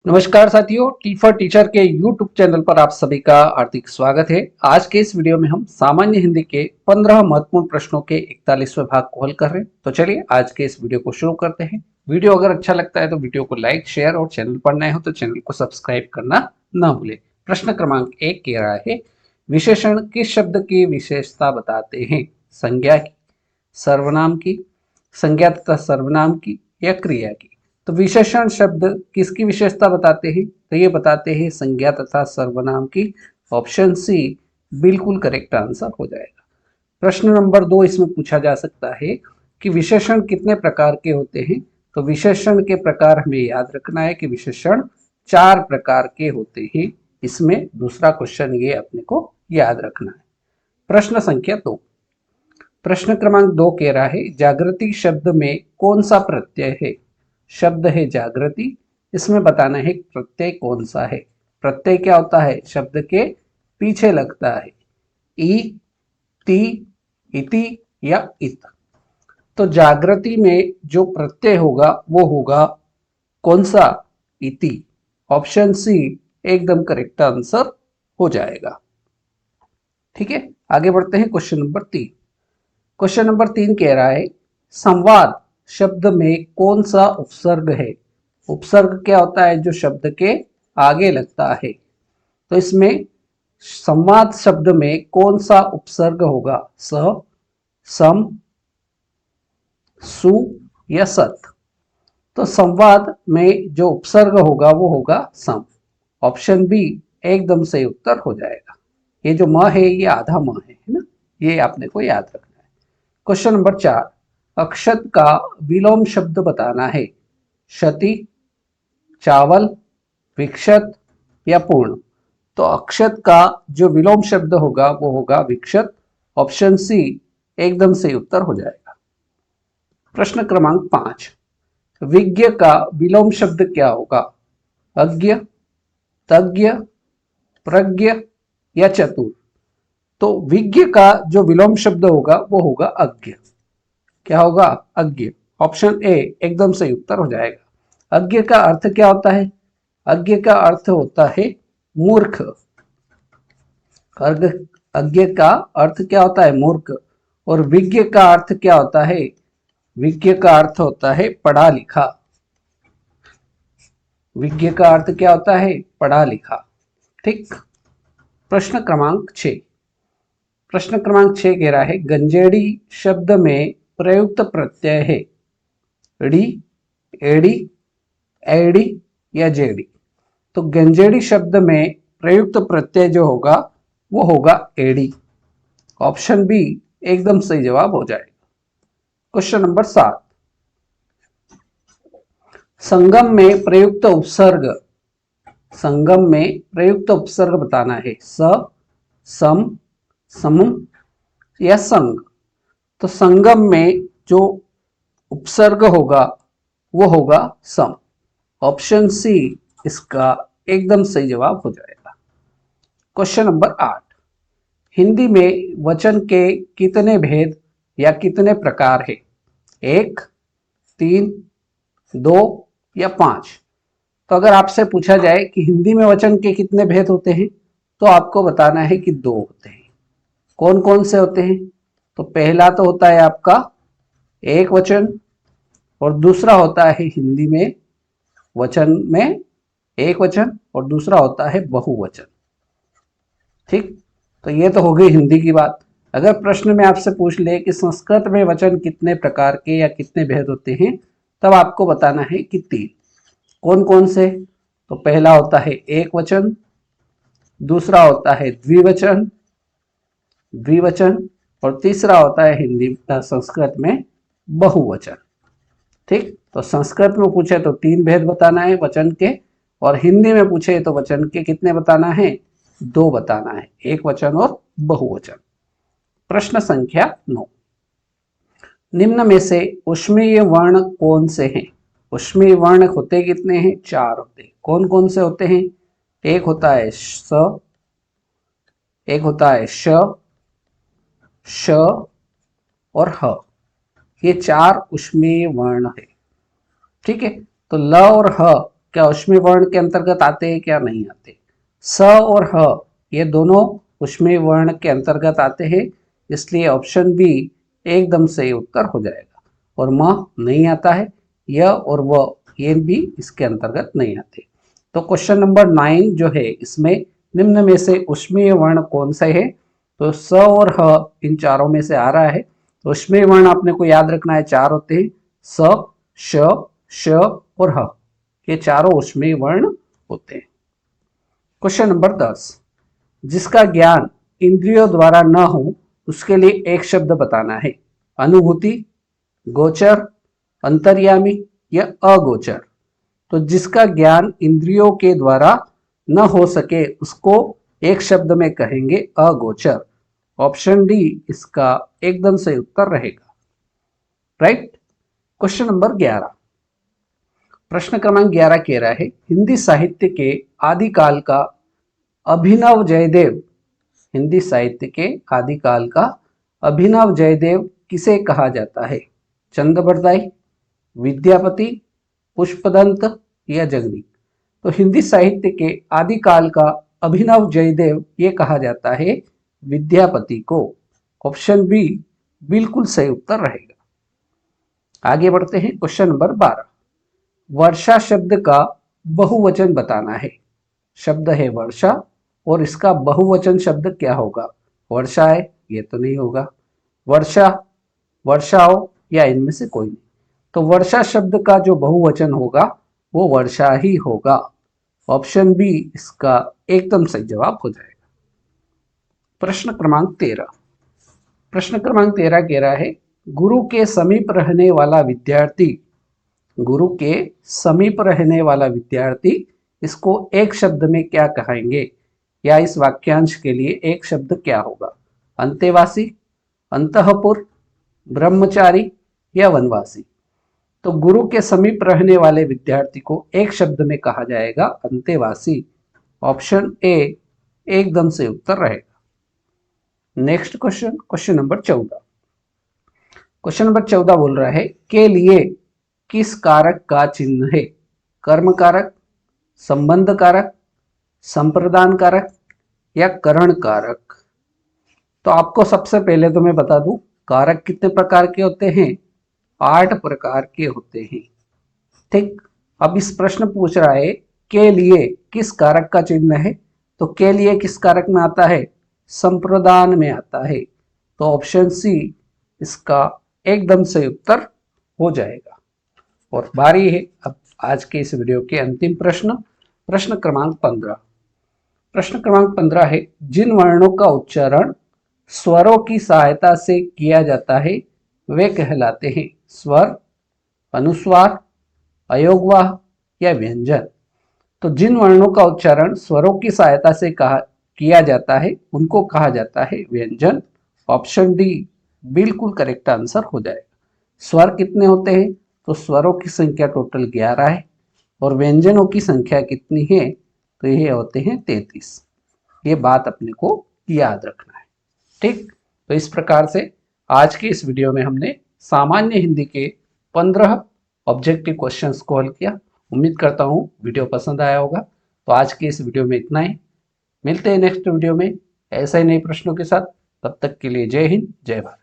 नमस्कार साथियों, T for teacher के यूट्यूब चैनल पर आप सभी का हार्दिक स्वागत है। आज के इस वीडियो में हम सामान्य हिंदी के 15 महत्वपूर्ण प्रश्नों के 41वें भाग को हल कर रहे हैं। तो चलिए आज के इस वीडियो को शुरू करते हैं। वीडियो अगर अच्छा लगता है तो वीडियो को लाइक, शेयर और चैनल पर नए हो तो चैनल को सब्सक्राइब करना ना भूले। प्रश्न क्रमांक 1 कह रहा है, विशेषण किस शब्द की विशेषता बताते हैं? संज्ञा की, सर्वनाम की, संज्ञा तथा सर्वनाम की या क्रिया की? तो विशेषण शब्द किसकी विशेषता बताते हैं? तो ये बताते हैं संज्ञा तथा सर्वनाम की। ऑप्शन सी बिल्कुल करेक्ट आंसर हो जाएगा। प्रश्न नंबर 2 इसमें पूछा जा सकता है कि विशेषण कितने प्रकार के होते हैं? तो विशेषण के प्रकार हमें याद रखना है कि विशेषण 4 प्रकार के होते हैं। इसमें दूसरा क्वेश्चन ये अपने को याद रखना है। प्रश्न संख्या 2, प्रश्न क्रमांक 2 कह रहा है, जागृति शब्द में कौन सा प्रत्यय है? शब्द है जागृति, इसमें बताना है प्रत्यय कौन सा है। प्रत्यय क्या होता है? शब्द के पीछे लगता है। ई, ती, इति या इत। तो जागृति में जो प्रत्यय होगा वो होगा कौन सा? इति। ऑप्शन सी एकदम करेक्ट आंसर हो जाएगा। ठीक है, आगे बढ़ते हैं क्वेश्चन नंबर 3। क्वेश्चन नंबर 3 कह रहा है, संवाद शब्द में कौन सा उपसर्ग है? उपसर्ग क्या होता है? जो शब्द के आगे लगता है। तो इसमें संवाद शब्द में कौन सा उपसर्ग होगा? स, सम, सु या सत? तो संवाद में जो उपसर्ग होगा वो होगा सम। ऑप्शन बी एकदम सही उत्तर हो जाएगा। ये जो म है ये आधा म है ना, ये आपने को याद रखना है। क्वेश्चन नंबर 4, अक्षत का विलोम शब्द बताना है। क्षति, चावल, विक्षत या पूर्ण? तो अक्षत का जो विलोम शब्द होगा वो होगा विक्षत। ऑप्शन सी एकदम सही उत्तर हो जाएगा। प्रश्न क्रमांक 5, विज्ञ का विलोम शब्द क्या होगा? अज्ञ, तज्ञ, प्रज्ञ या चतुर? तो विज्ञ का जो विलोम शब्द होगा वो होगा अज्ञ। क्या होगा? अज्ञ। ऑप्शन ए एकदम सही उत्तर हो जाएगा। अज्ञ का अर्थ क्या होता है? अज्ञ का अर्थ होता है मूर्ख। अज्ञ का अर्थ क्या होता है? मूर्ख। और विज्ञ का अर्थ क्या होता है? विज्ञ का अर्थ होता है पढ़ा लिखा। विज्ञ का अर्थ क्या होता है? पढ़ा लिखा। ठीक। प्रश्न क्रमांक 6, प्रश्न क्रमांक 6 कह रहा है, गंजेड़ी शब्द में प्रयुक्त प्रत्यय है। डी, एडी, एडी या जेडी? तो गंजेड़ी शब्द में प्रयुक्त प्रत्यय जो होगा वो होगा एडी। ऑप्शन बी एकदम सही जवाब हो जाएगा। क्वेश्चन नंबर 7, संगम में प्रयुक्त उपसर्ग। संगम में प्रयुक्त उपसर्ग बताना है। स, सम, समम या संग? तो संगम में जो उपसर्ग होगा वो होगा सम। ऑप्शन सी इसका एकदम सही जवाब हो जाएगा। क्वेश्चन नंबर 8, हिंदी में वचन के कितने भेद या कितने प्रकार है? 1, 3, 2 या 5? तो अगर आपसे पूछा जाए कि हिंदी में वचन के कितने भेद होते हैं तो आपको बताना है कि 2 होते हैं। कौन कौन से होते हैं? तो पहला तो होता है आपका एक वचन, और दूसरा होता है हिंदी में वचन में एक वचन, और दूसरा होता है बहुवचन। ठीक, तो ये तो हो गई हिंदी की बात। अगर प्रश्न में आपसे पूछ ले कि संस्कृत में वचन कितने प्रकार के या कितने भेद होते हैं, तब आपको बताना है कि 3। कौन कौन से? तो पहला होता है एक वचन, दूसरा होता है द्विवचन, द्विवचन, और तीसरा होता है हिंदी संस्कृत में बहुवचन। ठीक, तो संस्कृत में पूछे तो 3 भेद बताना है वचन के, और हिंदी में पूछे तो वचन के कितने बताना है? 2 बताना है, एक वचन और बहुवचन। प्रश्न संख्या 9, निम्न में से ऊष्मीय वर्ण कौन से हैं? ऊष्मीय वर्ण होते कितने हैं? 4 होते हैं। कौन कौन से होते हैं? एक होता है स, एक होता है श, श और ह। ये 4 ऊष्मीय वर्ण है। ठीक है, तो ल और ह क्या ऊष्मीय वर्ण के अंतर्गत आते हैं क्या नहीं आते। स और ह ये दोनों ऊष्मीय वर्ण के अंतर्गत आते हैं, इसलिए ऑप्शन बी एकदम सही उत्तर हो जाएगा। और म नहीं आता है, य और व ये भी इसके अंतर्गत नहीं आते। तो क्वेश्चन नंबर 9 जो है, इसमें निम्न में से ऊष्मीय वर्ण कौन सा है। तो स और ह इन चारों में से आ रहा है। तो ऊष्मीय वर्ण आपने को याद रखना है, चार होते हैं, स, श, श और ह। ये चारों ऊष्मीय वर्ण होते हैं। क्वेश्चन नंबर 10, जिसका ज्ञान इंद्रियों द्वारा न हो उसके लिए एक शब्द बताना है। अनुभूति, गोचर, अंतर्यामी या अगोचर। तो जिसका ज्ञान इंद्रियों के द्वारा न हो सके उसको एक शब्द में कहेंगे अगोचर। ऑप्शन डी इसका एकदम सही उत्तर रहेगा। राइट। क्वेश्चन नंबर 11, प्रश्न क्रमांक 11 कह रहा है, हिंदी साहित्य के आदिकाल का अभिनव जयदेव, हिंदी साहित्य के आदिकाल का अभिनव जयदेव किसे कहा जाता है। चंद बरदाई, विद्यापति, पुष्पदंत या जगनी। तो हिंदी साहित्य के आदिकाल का अभिनव जयदेव ये कहा जाता है विद्यापति को। ऑप्शन बी बिल्कुल सही उत्तर रहेगा। आगे बढ़ते हैं। क्वेश्चन नंबर 12, वर्षा शब्द का बहुवचन बताना है। शब्द है वर्षा और इसका बहुवचन शब्द क्या होगा। वर्षाएं, ये तो नहीं होगा। वर्षा, वर्षाओं या इनमें से कोई नहीं। तो वर्षा शब्द का जो बहुवचन होगा वो वर्षा ही होगा। ऑप्शन बी इसका एकदम सही जवाब हो जाएगा। प्रश्न क्रमांक 13, प्रश्न क्रमांक 13 कह रहा है, गुरु के समीप रहने वाला विद्यार्थी, गुरु के समीप रहने वाला विद्यार्थी, इसको एक शब्द में क्या कहेंगे, या इस वाक्यांश के लिए एक शब्द क्या होगा। अंतेवासी, अंतःपुर, ब्रह्मचारी या वनवासी। तो गुरु के समीप रहने वाले विद्यार्थी को एक शब्द में कहा जाएगा अंतेवासी। ऑप्शन ए एकदम से उत्तर रहेगा। Next question, question number 14, question number 14 बोल रहा है, के लिए किस कारक का चिन्ह है। कर्म कारक, संबंध कारक, संप्रदान कारक या करण कारक। तो आपको सबसे पहले तो मैं बता दूं, कारक कितने प्रकार के होते हैं, 8 प्रकार के होते हैं। ठीक। अब इस प्रश्न पूछ रहा है के लिए किस कारक का चिन्ह है। तो के लिए किस कारक में आता है, संप्रदान में आता है। तो ऑप्शन सी इसका एकदम सही उत्तर हो जाएगा। और बारी है अब आज के इस वीडियो के अंतिम प्रश्न, प्रश्न क्रमांक 15। प्रश्न क्रमांक 15 है, जिन वर्णों का उच्चारण स्वरों की सहायता से किया जाता है वे कहलाते हैं स्वर, अनुस्वार, अयोगवाह या व्यंजन। तो जिन वर्णों का उच्चारण स्वरों की सहायता से किया जाता है उनको कहा जाता है व्यंजन। ऑप्शन डी बिल्कुल करेक्ट आंसर हो जाएगा। स्वर कितने होते हैं, तो स्वरों की संख्या टोटल 11 है और व्यंजनों की संख्या कितनी है, तो ये होते हैं 33। ये बात अपने को याद रखना है। ठीक। तो इस प्रकार से आज के इस वीडियो में हमने सामान्य हिंदी के 15 ऑब्जेक्टिव क्वेश्चंस को हल किया। उम्मीद करता हूँ वीडियो पसंद आया होगा। तो आज के इस वीडियो में इतना ही। मिलते हैं नेक्स्ट वीडियो में ऐसे ही नए प्रश्नों के साथ। तब तक के लिए जय हिंद, जय भारत।